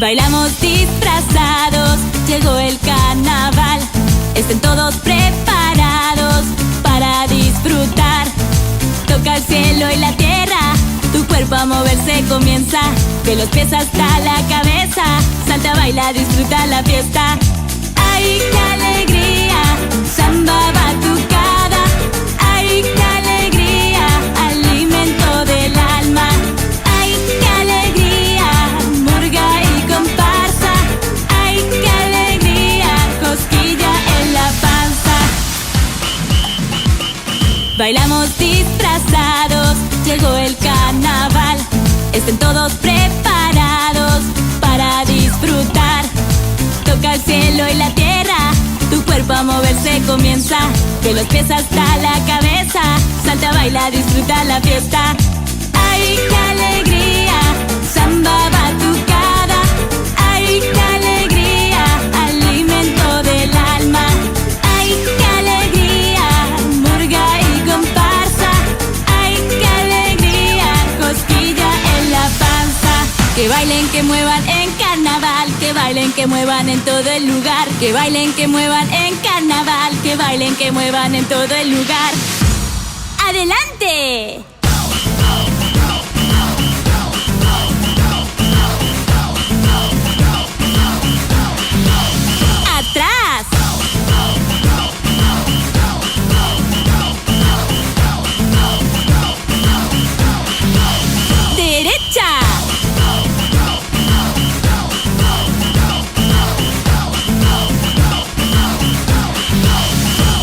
Bailamos disfrazados, llegó el carnaval. Estén todos preparados para disfrutar. Toca el cielo y la tierra, tu cuerpo a moverse comienza. De los pies hasta la cabeza, salta, baila, disfruta la fiesta. ¡Ay, qué alegría! Samba batucada. ¡Ay, qué alegría! Alimento del alma. ¡Ay, qué alegría! Murga y comparsa. ¡Ay, qué alegría! Cosquilla en la panza. Bailamos disfrazados, llegó el carnaval. Estén todos preparados para disfrutar. Toca el cielo y la tierra, tu cuerpo a moverse comienza. De los pies hasta la cabeza, salta, baila, disfruta la fiesta. ¡Ay, qué alegría! Samba batucada. ¡Ay, qué alegría! Alimento del alma. ¡Ay, qué alegría! Murga y comparsa. ¡Ay, qué alegría! Cosquilla en la panza. Que bailen, que muevan en carnaval, que bailen, que muevan en todo el lugar. Que bailen, que muevan en carnaval, que bailen, que muevan en todo el lugar. ¡Adelante! ¡Atrás! ¡Derecha!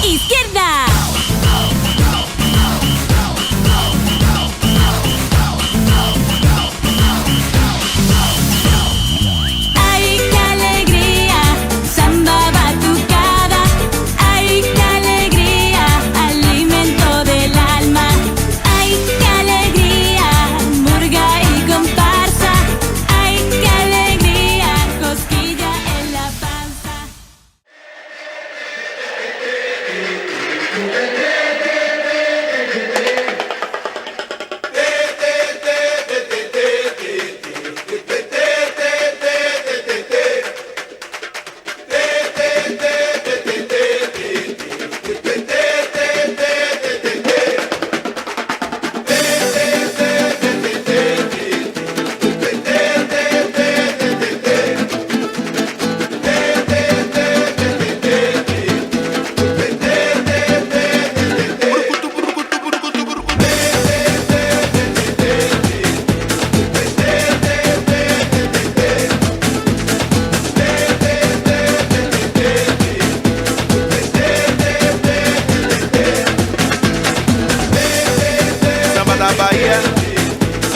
¡Izquierda! ¡Ay, qué alegría! Samba batucada. ¡Ay, qué alegría! Alimento del alma. ¡Ay, qué alegría! Murga y comparsa. ¡Ay, qué alegría! Cosquilla en la panza.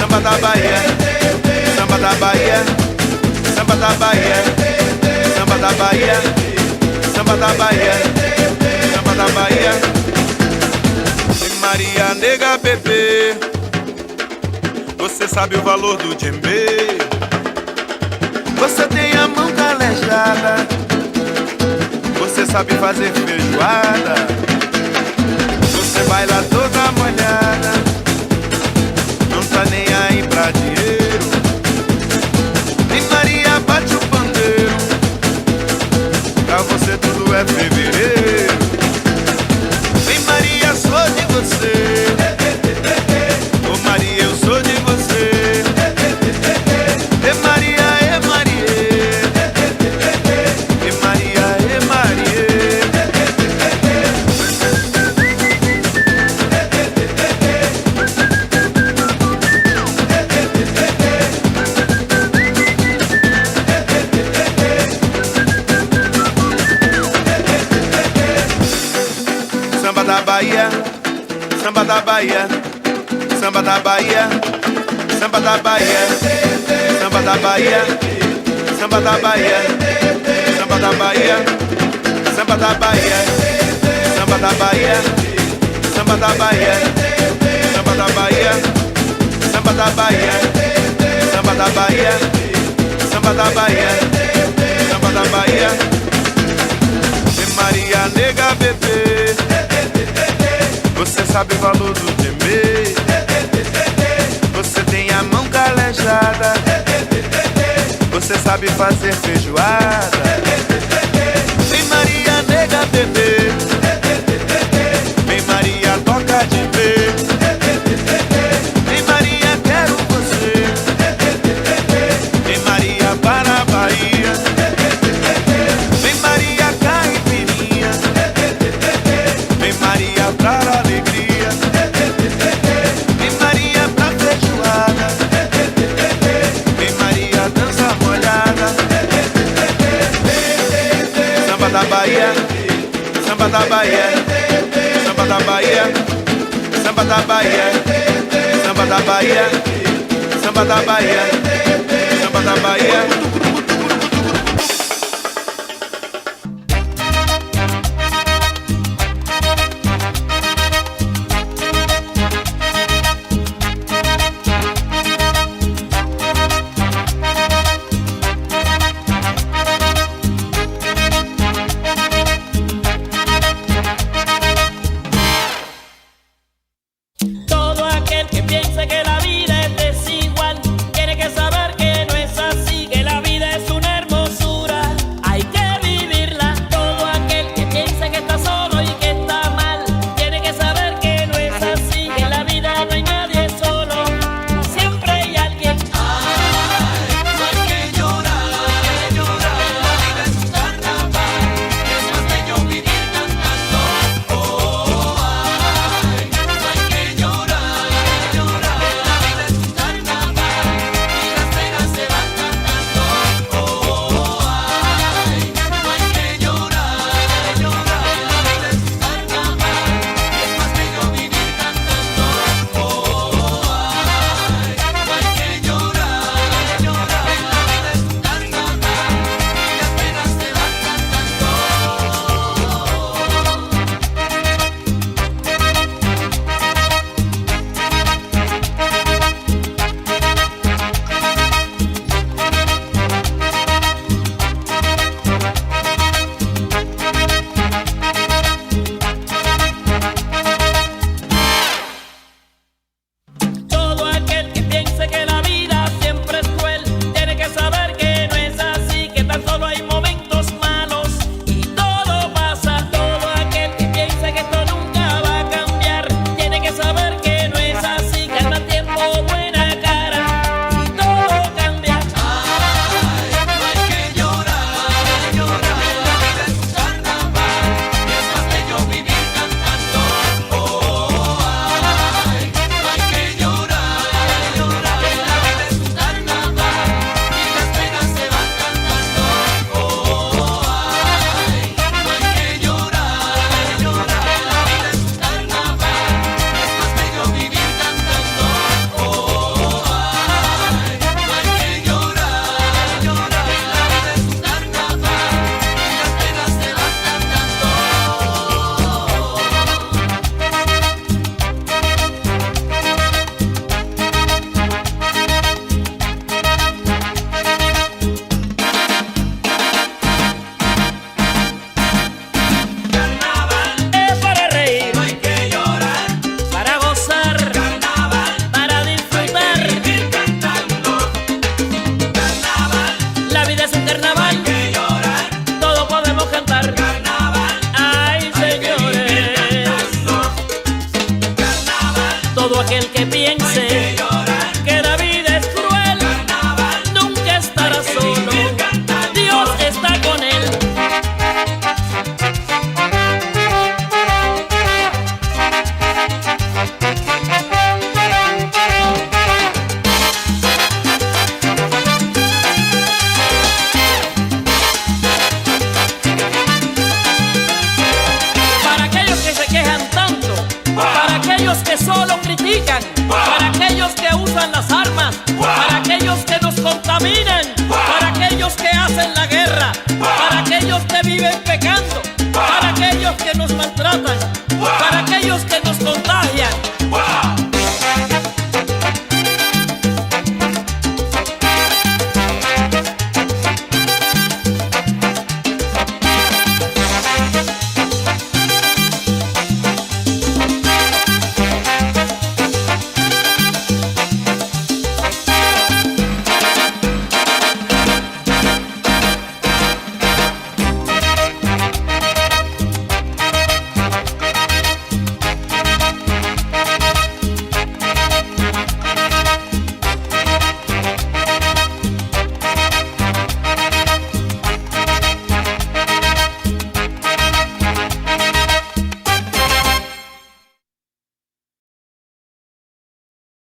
Samba da Bahia, samba da Bahia, samba da Bahia, samba da Bahia, samba da Bahia, samba da Bahia. Ave Maria, nega bebê, você sabe o valor do djembe. Você tem a mão calejada, você sabe fazer feijoada. Você baila toda molhada, não tá nem aí pra dinheiro. E Maria bate o pandeiro, pra você tudo é fevereiro. Vem Maria, sou de você. Ô Maria, eu sou de você. E Maria, e Maria. E Maria, e Maria. Samba da Bahia, samba da Bahia, samba da Bahia, samba da Bahia, samba da Bahia, samba da Bahia, samba da Bahia, samba da Bahia, samba da Bahia, samba da Bahia, samba da Bahia, samba da Bahia, samba da Bahia, samba da Bahia, samba da Bahia. E Maria, nega bebê, você sabe o valor do djembe. Você tem a mão calejada, você sabe sabe fazer feijoada. Vem Maria, nega, bebê. Vem Maria, toca de ver. Vem Maria, quero você. Vem Maria para a Bahia. Vem Maria, caipirinha. Vem Maria pra alegria. Vem Maria pra feijoada. Vem Maria, dança molhada. Samba da Bahia, samba da Bahia, samba da Bahia, samba da Bahia, samba da Bahia, samba da Bahia, samba da Bahia.